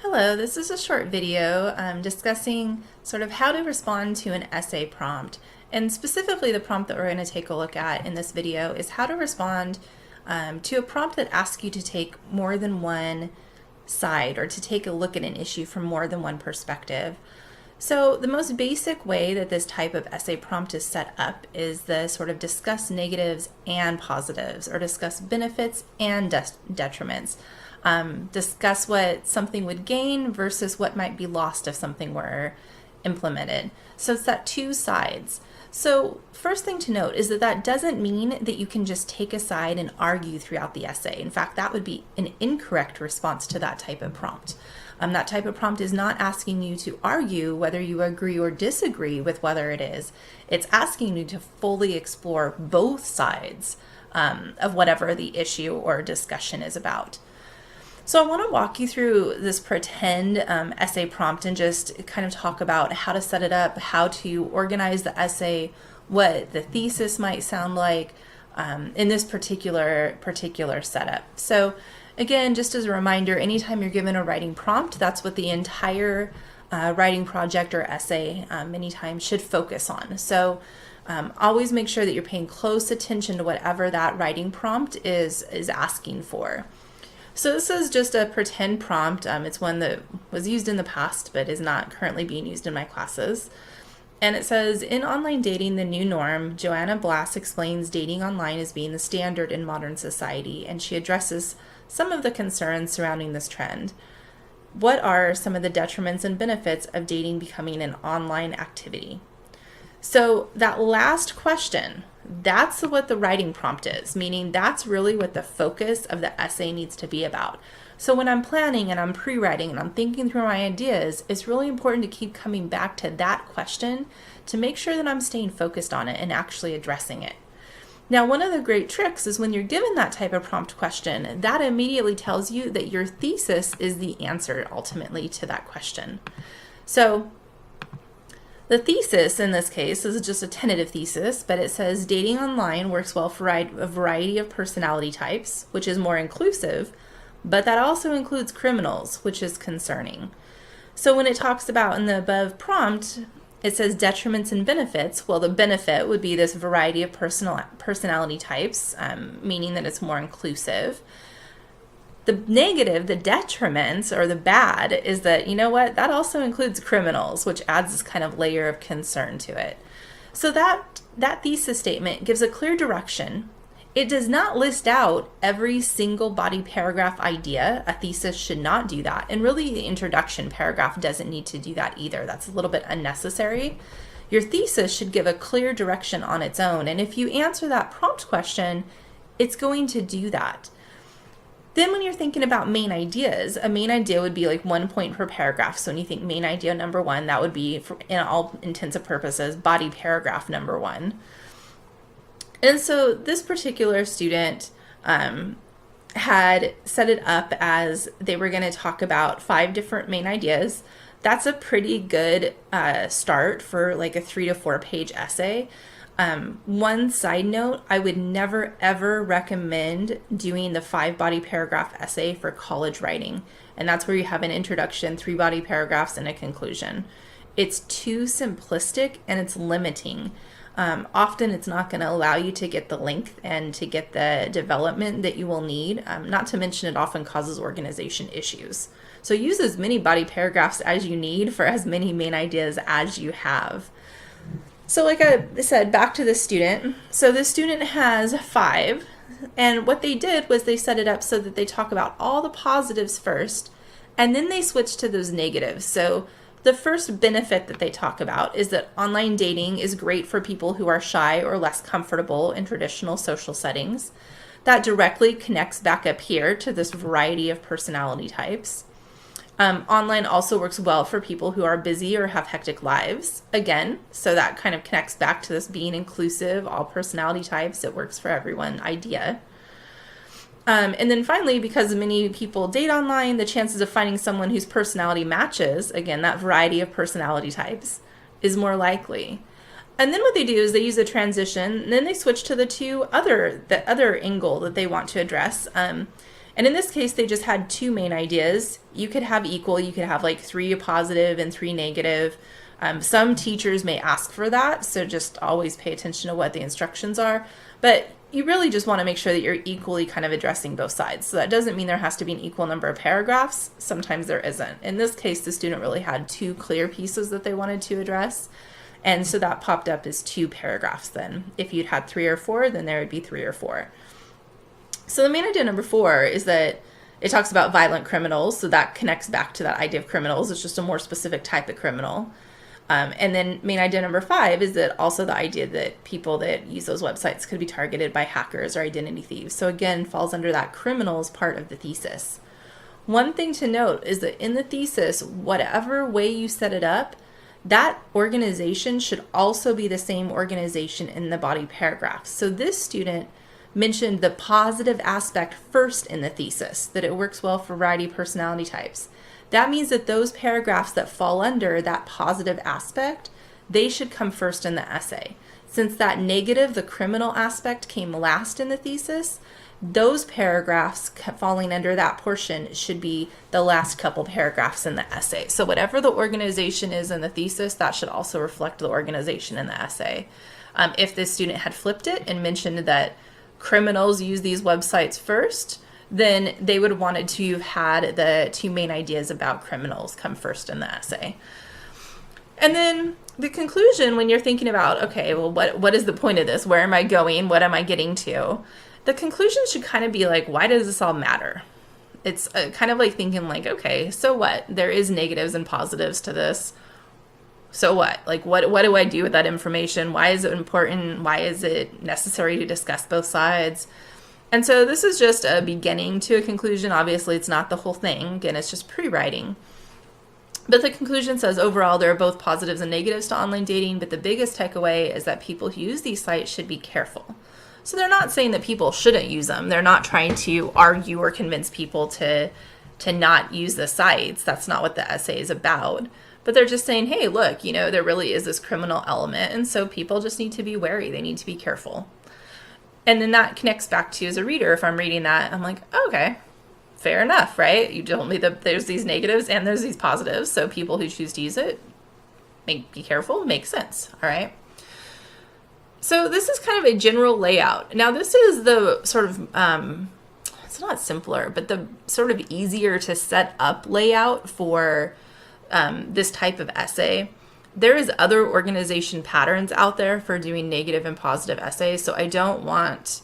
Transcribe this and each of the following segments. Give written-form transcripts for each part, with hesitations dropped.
Hello, this is a short video discussing sort of how to respond to an essay prompt. And specifically the prompt that we're going to take a look at in this video is how to respond to a prompt that asks you to take more than one side or to take a look at an issue from more than one perspective. So the most basic way that this type of essay prompt is set up is the sort of discuss negatives and positives, or discuss benefits and detriments. Discuss what something would gain versus what might be lost if something were implemented. So it's that two sides. So first thing to note is that that doesn't mean that you can just take a side and argue throughout the essay. In fact, that would be an incorrect response to that type of prompt. That type of prompt is not asking you to argue whether you agree or disagree with whether it is. It's asking you to fully explore both sides of whatever the issue or discussion is about. So I want to walk you through this pretend essay prompt and just kind of talk about how to set it up, how to organize the essay, what the thesis might sound like in this particular setup. So again, just as a reminder, anytime you're given a writing prompt, that's what the entire writing project or essay many times should focus on. So always make sure that you're paying close attention to whatever that writing prompt is asking for. So this is just a pretend prompt. It's one that was used in the past but is not currently being used in my classes. And it says, in online dating, the new norm, Joanna Blass explains dating online as being the standard in modern society, and she addresses some of the concerns surrounding this trend. What are some of the detriments and benefits of dating becoming an online activity? So that last question, that's what the writing prompt is, meaning that's really what the focus of the essay needs to be about. So when I'm planning and I'm pre-writing and I'm thinking through my ideas, it's really important to keep coming back to that question to make sure that I'm staying focused on it and actually addressing it. Now, one of the great tricks is when you're given that type of prompt question, that immediately tells you that your thesis is the answer ultimately to that question. So the thesis in this case is just a tentative thesis, but it says dating online works well for a variety of personality types, which is more inclusive, but that also includes criminals, which is concerning. So when it talks about in the above prompt, it says detriments and benefits. Well, the benefit would be this variety of personality types, meaning that it's more inclusive. The negative, the detriments, or the bad, is that, you know what, that also includes criminals, which adds this kind of layer of concern to it. So that thesis statement gives a clear direction. It does not list out every single body paragraph idea. A thesis should not do that. And really, the introduction paragraph doesn't need to do that either. That's a little bit unnecessary. Your thesis should give a clear direction on its own. And if you answer that prompt question, it's going to do that. Then when you're thinking about main ideas, a main idea would be like 1 point per paragraph. So when you think main idea number one, that would be, for, in all intents and purposes, body paragraph number one. And so this particular student had set it up as they were going to talk about 5 different main ideas. That's a pretty good start for like a 3 to 4 page essay. One side note, I would never ever recommend doing the 5 body paragraph essay for college writing. And that's where you have an introduction, 3 body paragraphs, and a conclusion. It's too simplistic and it's limiting. Often it's not going to allow you to get the length and to get the development that you will need. Not to mention it often causes organization issues. So use as many body paragraphs as you need for as many main ideas as you have. So like I said, back to the student. So the student has 5, and what they did was they set it up so that they talk about all the positives first, and then they switch to those negatives. So the first benefit that they talk about is that online dating is great for people who are shy or less comfortable in traditional social settings. That directly connects back up here to this variety of personality types. Online also works well for people who are busy or have hectic lives. Again, so that kind of connects back to this being inclusive, all personality types, it works for everyone idea. And then finally, because many people date online, the chances of finding someone whose personality matches, again, that variety of personality types, is more likely. And then what they do is they use a transition, and then they switch to the other angle that they want to address. And in this case, they just had two main ideas. You could have equal, you could have like 3 positive and 3 negative. Some teachers may ask for that, so just always pay attention to what the instructions are. But you really just want to make sure that you're equally kind of addressing both sides. So that doesn't mean there has to be an equal number of paragraphs. Sometimes there isn't. In this case, the student really had 2 clear pieces that they wanted to address. And so that popped up as 2 paragraphs then. If you'd had 3 or 4, then there would be 3 or 4. So the main idea number 4 is that it talks about violent criminals. So that connects back to that idea of criminals. It's just a more specific type of criminal. And then main idea number 5 is that also the idea that people that use those websites could be targeted by hackers or identity thieves. So again, falls under that criminals part of the thesis. One thing to note is that in the thesis, whatever way you set it up, that organization should also be the same organization in the body paragraph. So this student mentioned the positive aspect first in the thesis, that it works well for a variety of personality types. That means that those paragraphs that fall under that positive aspect, they should come first in the essay. Since that negative, the criminal aspect, came last in the thesis, those paragraphs falling under that portion should be the last couple paragraphs in the essay. So whatever the organization is in the thesis, that should also reflect the organization in the essay. If this student had flipped it and mentioned that criminals use these websites first, then they would have wanted to have had the 2 main ideas about criminals come first in the essay. And then the conclusion, when you're thinking about, okay, well, what is the point of this? Where am I going? What am I getting to? The conclusion should kind of be like, why does this all matter? It's kind of like thinking like, okay, so what? There is negatives and positives to this. So what? Like, what do I do with that information? Why is it important? Why is it necessary to discuss both sides? And so this is just a beginning to a conclusion. Obviously, it's not the whole thing. Again, it's just pre-writing. But the conclusion says, overall, there are both positives and negatives to online dating, but the biggest takeaway is that people who use these sites should be careful. So they're not saying that people shouldn't use them. They're not trying to argue or convince people to not use the sites. That's not what the essay is about. But they're just saying, hey, look, there really is this criminal element, and so people just need to be wary. They need to be careful. And then that connects back to, as a reader, if I'm reading that, I'm like, okay, fair enough, right? You told me that there's these negatives and there's these positives, so people who choose to use it, be careful, makes sense, all right? So this is kind of a general layout. Now this is the sort of, it's not simpler, but the sort of easier to set up layout for this type of essay. There is other organization patterns out there for doing negative and positive essays, so I don't want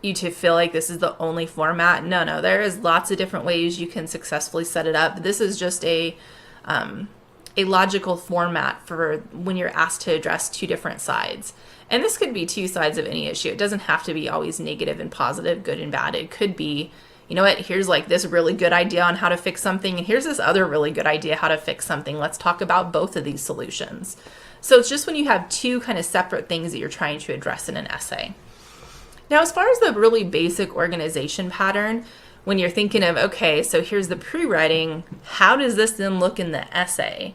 you to feel like this is the only format. No, there is lots of different ways you can successfully set it up. This is just a logical format for when you're asked to address 2 different sides. And this could be 2 sides of any issue. It doesn't have to be always negative and positive, good and bad. It could be, you know what, here's like this really good idea on how to fix something, and here's this other really good idea how to fix something. Let's talk about both of these solutions. So it's just when you have 2 kind of separate things that you're trying to address in an essay. Now, as far as the really basic organization pattern, when you're thinking of, okay, so here's the pre-writing, how does this then look in the essay?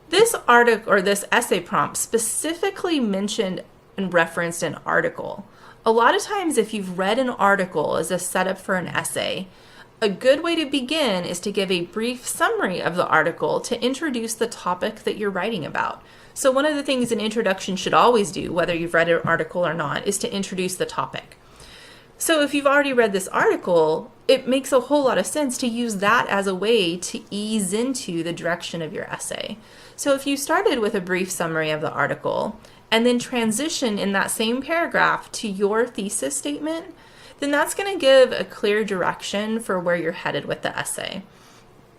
This article or this essay prompt specifically mentioned and referenced an article. A lot of times, if you've read an article as a setup for an essay, a good way to begin is to give a brief summary of the article to introduce the topic that you're writing about. So one of the things an introduction should always do, whether you've read an article or not, is to introduce the topic. So if you've already read this article, it makes a whole lot of sense to use that as a way to ease into the direction of your essay. So if you started with a brief summary of the article, and then transition in that same paragraph to your thesis statement, then that's going to give a clear direction for where you're headed with the essay.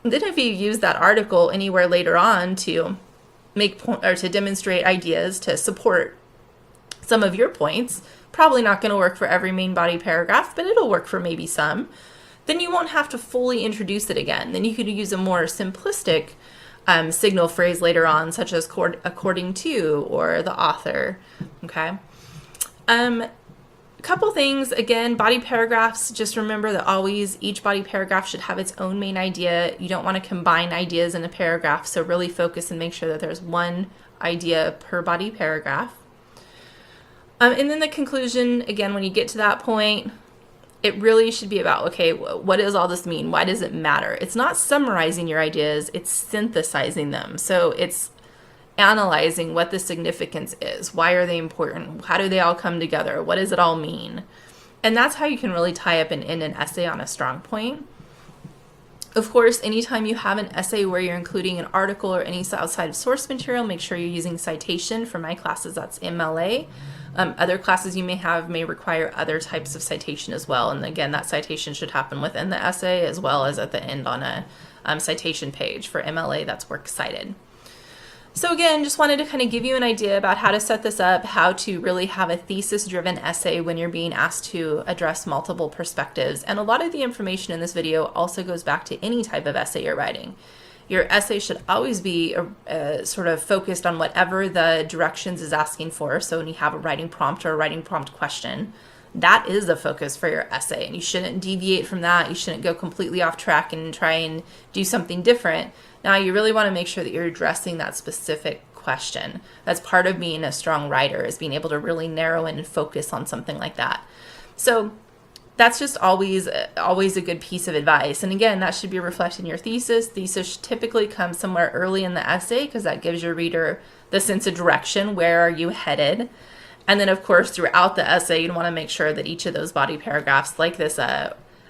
Then if you use that article anywhere later on to to demonstrate ideas to support some of your points, probably not going to work for every main body paragraph, but it'll work for maybe some, then you won't have to fully introduce it again. Then you could use a more simplistic signal phrase later on, such as according to or the author. Okay. A couple things, again, body paragraphs, just remember that always each body paragraph should have its own main idea. You don't want to combine ideas in a paragraph, so really focus and make sure that there's one idea per body paragraph. And then the conclusion, again, when you get to that point, it really should be about, okay, what does all this mean? Why does it matter? It's not summarizing your ideas, it's synthesizing them. So it's analyzing what the significance is. Why are they important? How do they all come together? What does it all mean? And that's how you can really tie up in an essay on a strong point. Of course, anytime you have an essay where you're including an article or any outside of source material, make sure you're using citation. For my classes, that's MLA. Other classes you may have may require other types of citation as well. And again, that citation should happen within the essay as well as at the end on a citation page. For MLA, that's works cited. So again, just wanted to kind of give you an idea about how to set this up, how to really have a thesis-driven essay when you're being asked to address multiple perspectives. And a lot of the information in this video also goes back to any type of essay you're writing. Your essay should always be sort of focused on whatever the directions is asking for. So when you have a writing prompt or a writing prompt question, that is the focus for your essay. And you shouldn't deviate from that. You shouldn't go completely off track and try and do something different. Now, you really want to make sure that you're addressing that specific question. That's part of being a strong writer, is being able to really narrow in and focus on something like that. So that's just always a good piece of advice. And again, that should be reflected in your thesis. Thesis typically comes somewhere early in the essay because that gives your reader the sense of direction. Where are you headed? And then, of course, throughout the essay, you want to make sure that each of those body paragraphs, like this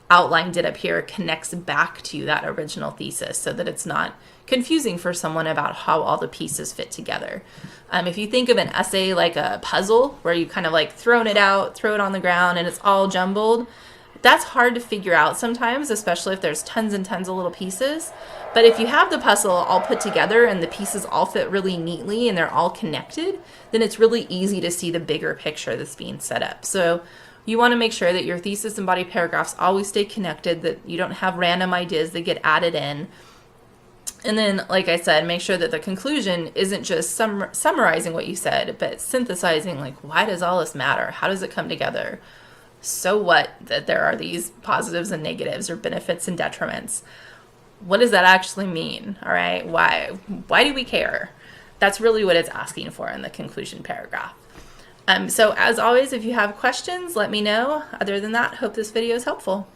outline did up here, connects back to that original thesis so that it's not confusing for someone about how all the pieces fit together. If you think of an essay like a puzzle where you kind of like throw it on the ground and it's all jumbled, that's hard to figure out sometimes, especially if there's tons and tons of little pieces. But if you have the puzzle all put together and the pieces all fit really neatly and they're all connected, then it's really easy to see the bigger picture that's being set up. So you want to make sure that your thesis and body paragraphs always stay connected, that you don't have random ideas that get added in. And then, like I said, make sure that the conclusion isn't just summarizing what you said, but synthesizing, like, why does all this matter? How does it come together? So what that there are these positives and negatives or benefits and detriments? What does that actually mean? All right, why do we care? That's really what it's asking for in the conclusion paragraph. So as always, if you have questions, let me know. Other than that, hope this video is helpful.